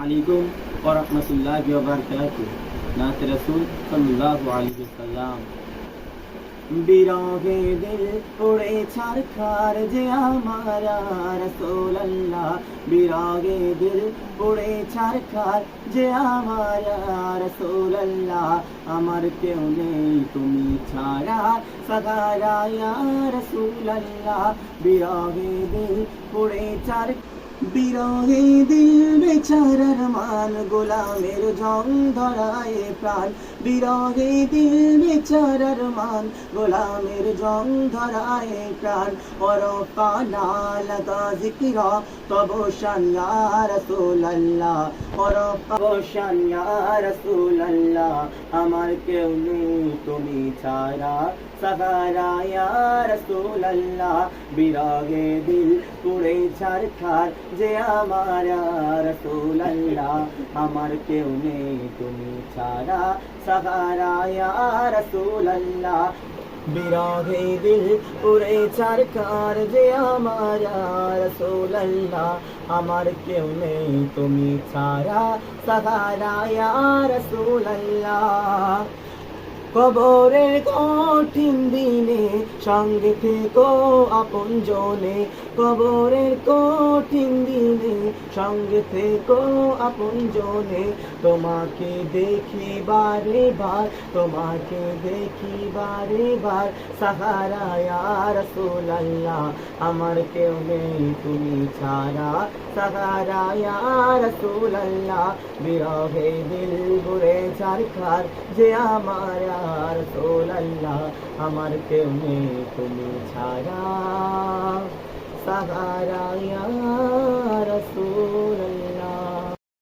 আলাইকুম ওয়া রাহমাতুল্লাহি ওয়া বারাকাতুহু। নাত রাসূল সাল্লাল্লাহু আলাইহি ওয়াসাল্লাম। বিরহে দিল উড়ে ছারখার যে আমার রাসূলুল্লাহ, বিরহে দিল উড়ে ছারখার যে আমার রাসূলুল্লাহ। আমার কেউ নেই তুমি ছাড়া সাহারা ইয়া রাসূলুল্লাহ। বিরহে দিল উড়ে ছার, বিরহে দিল বেচারার মান, গোলামের জং ধরায় প্রাণ। বিরহে দিল বেচারার মান, গোলামের জং ধরায় প্রাণ। ওরফানা লাগা যিকরা তব শান ইয়া রাসূলুল্লাহ, শান ইয়া রাসূলুল্লাহ। আমার কেউ নেই তুমি ছাড়া সাহারা ইয়া রাসূলুল্লাহ। বিরহে দিল পুড়ে ছারখার যে আমার রাসূলুল্লাহ। আমার কেউ নেই তুমি ছাড়া সাহারা ইয়া রাসূলুল্লাহ। বিরহে দিল পুড়ে ছারখার যে আমার রাসূলুল্লাহ। আমার কেউ নেই তুমি ছাড়া সাহারা ইয়া রাসূলুল্লাহ। কবরের কঠিন দিনে সঙ্গে থেকো আপন জনে, কবরের কঠিন দিনে সঙ্গে থেকো আপন জনে। তোমাকে দেখি বারে বার, তোমাকে দেখি বারে বার সাহারা ইয়া রাসূলুল্লাহ। আমার কেউ নেই তুমি ছাড়া সাহারা ইয়া রাসূলুল্লাহ। বিরহে দিল পুড়ে ছারখার যে আমার রাসূলুল্লাহ। আমার কেউ নেই তুমি ছাড়া সাহারা ইয়া রাসূলুল্লাহ।